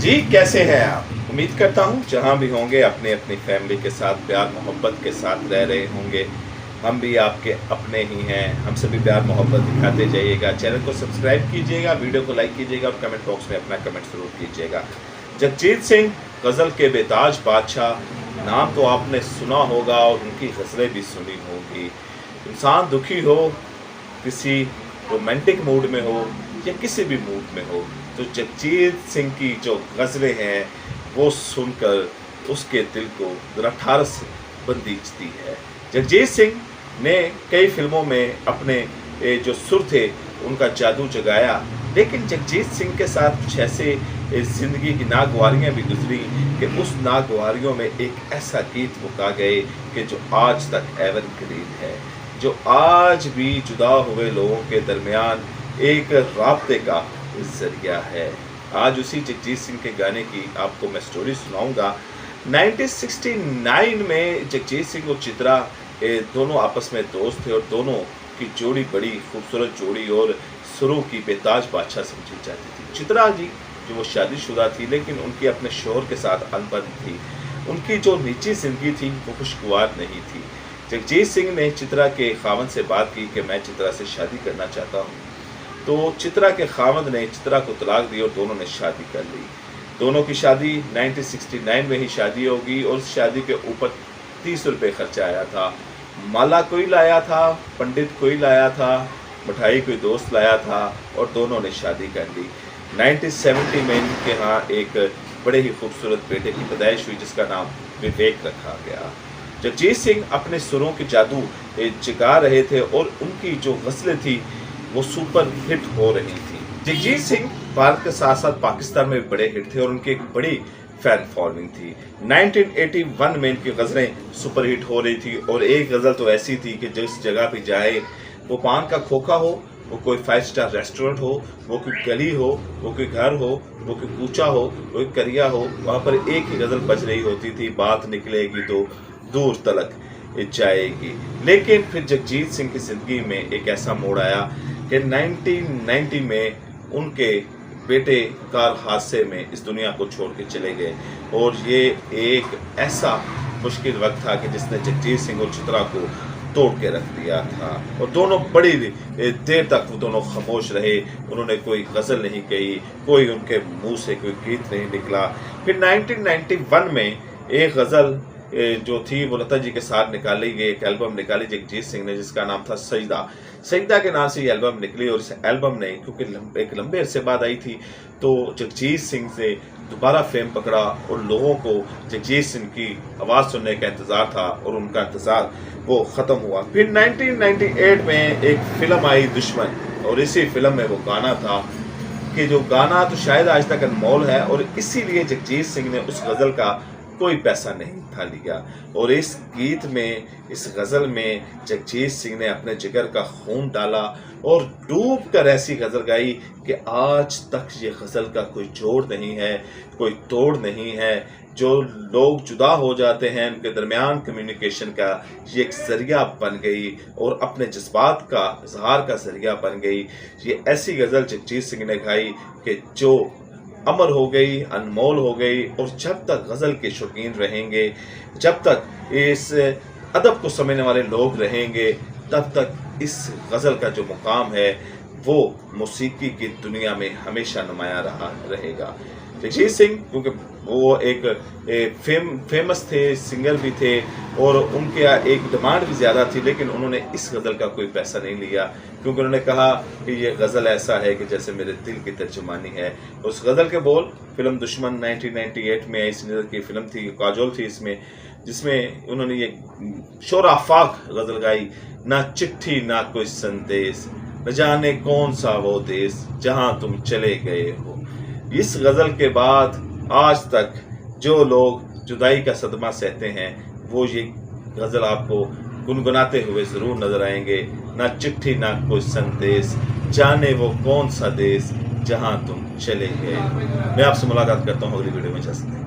जी, कैसे हैं आप? उम्मीद करता हूँ जहाँ भी होंगे अपने अपनी फैमिली के साथ प्यार मोहब्बत के साथ रह रहे होंगे। हम भी आपके अपने ही हैं। हम सभी प्यार मोहब्बत दिखाते जाइएगा। चैनल को सब्सक्राइब कीजिएगा, वीडियो को लाइक कीजिएगा और कमेंट बॉक्स में अपना कमेंट ज़रूर कीजिएगा। जगजीत सिंह गज़ल के बेताज बादशाह, नाम तो आपने सुना होगा और उनकी गज़लें भी सुनी होगी। इंसान दुखी हो, किसी रोमांटिक मूड में हो या किसी भी मूड में हो, तो जगजीत सिंह की जो गज़लें हैं वो सुनकर उसके दिल को ज़रा ठारस बंधीजती है। जगजीत सिंह ने कई फिल्मों में अपने जो सुर थे उनका जादू जगाया, लेकिन जगजीत सिंह के साथ कुछ ऐसे ज़िंदगी की नागवारियाँ भी गुजरी कि उस नागवारियों में एक ऐसा गीत वो गा गए कि जो आज तक एवरग्रीन है, जो आज भी जुदा हुए लोगों के दरमियान एक राब्ते का जरिया है। आज उसी जगजीत सिंह के गाने की आपको मैं स्टोरी सुनाऊंगा। 1969 में जगजीत सिंह और चित्रा दोनों आपस में दोस्त थे और दोनों की जोड़ी बड़ी खूबसूरत जोड़ी और सुरों की बेताज बादशाह समझी जाती थी। चित्रा जी जो वो शादीशुदा थी, लेकिन उनकी अपने शोहर के साथ अनबन थी। उनकी जो निजी जिंदगी थी वो खुशगवार नहीं थी। जगजीत सिंह ने चित्रा के खावंद से बात की कि मैं चित्रा से शादी करना चाहता हूँ, तो चित्रा के खावंद ने चित्रा को तलाक दी और दोनों ने शादी कर ली। दोनों की शादी 1969 में ही शादी होगी और उस शादी के ऊपर 30 रुपये खर्चा आया था। माला कोई लाया था, पंडित कोई लाया था, मिठाई कोई दोस्त लाया था और दोनों ने शादी कर ली। 1970 में इनके यहाँ एक बड़े ही खूबसूरत बेटे की पैदाइश हुई जिसका नाम विवेक रखा गया। जगजीत सिंह अपने सुरों के जादू जगा रहे थे और उनकी जो गज़लें थी वो सुपर हिट हो रही थी। जगजीत सिंह भारत के साथ साथ पाकिस्तान में बड़े हिट थे और उनकी एक बड़ी फैन फॉलोइंग थी। 1981 में इनकी गज़लें सुपर हिट हो रही थी और एक गज़ल तो ऐसी थी कि जिस जगह पे जाए, वो पान का खोखा हो, वो कोई 5 स्टार रेस्टोरेंट हो, वो कोई गली हो, वो कोई घर हो, वो कोई कूचा हो, वो कोई करिया हो, वहाँ पर एक ही गज़ल बज रही होती थी, बात निकलेगी तो दूर तलक जाएगी। लेकिन फिर जगजीत सिंह की ज़िंदगी में एक ऐसा मोड़ आया कि 1990 में उनके बेटे कार हादसे में इस दुनिया को छोड़ के चले गए और ये एक ऐसा मुश्किल वक्त था कि जिसने जगजीत सिंह और चित्रा को तोड़ के रख दिया था और दोनों बड़ी देर तक वो दोनों खामोश रहे। उन्होंने कोई गज़ल नहीं कही, कोई उनके मुंह से कोई गीत नहीं निकला। फिर 1991 में एक गज़ल जो थी वो लता जी के साथ निकाली गई, एक एल्बम निकाली जगजीत सिंह ने जिसका नाम था सजदा। सजदा के नाम से ये एल्बम निकली और इस एल्बम ने क्योंकि एक लंबे अरसे बाद आई थी तो जगजीत सिंह से दोबारा फेम पकड़ा और लोगों को जगजीत सिंह की आवाज़ सुनने का इंतज़ार था और उनका इंतज़ार वो ख़त्म हुआ। फिर 1998 में एक फ़िल्म आई दुश्मन और इसी फिल्म में वो गाना था कि जो गाना तो शायद आज तक अनमोल है और इसीलिए जगजीत सिंह ने उस गज़ल का कोई पैसा नहीं था लिया और इस गीत में, इस गज़ल में जगजीत सिंह ने अपने जिगर का खून डाला और डूब कर ऐसी गज़ल गाई कि आज तक ये गज़ल का कोई जोड़ नहीं है, कोई तोड़ नहीं है। जो लोग जुदा हो जाते हैं उनके दरमियान कम्युनिकेशन का ये एक ज़रिया बन गई और अपने जज्बात का इजहार का ज़रिया बन गई। ये ऐसी गज़ल जगजीत सिंह ने गाई कि जो अमर हो गई, अनमोल हो गई और जब तक गज़ल के शौकीन रहेंगे, जब तक इस अदब को समझने वाले लोग रहेंगे, तब तक इस गज़ल का जो मुकाम है वो मौसीकी की दुनिया में हमेशा नुमाया रहेगा। जगजीत सिंह क्योंकि वो एक फेमस थे, सिंगर भी थे और उनके एक डिमांड भी ज़्यादा थी, लेकिन उन्होंने इस गज़ल का कोई पैसा नहीं लिया क्योंकि उन्होंने कहा कि ये गज़ल ऐसा है कि जैसे मेरे दिल की तर्जुमानी है। उस गज़ल के बोल फिल्म दुश्मन 1998 में इस नज़र की फिल्म थी, काजोल थी इसमें, जिसमें उन्होंने ये शोर आफाक गज़ल गाई, ना चिट्ठी ना कोई संदेश, न जाने कौन सा वो देश जहाँ तुम चले गए हो। इस गज़ल के बाद आज तक जो लोग जुदाई का सदमा सहते हैं वो ये गज़ल आपको गुनगुनाते हुए ज़रूर नज़र आएंगे। ना चिट्ठी ना कोई संदेश, जाने वो कौन सा देश जहां तुम चले गए। मैं आपसे मुलाकात करता हूँ अगली वीडियो में। इजाज़त दें।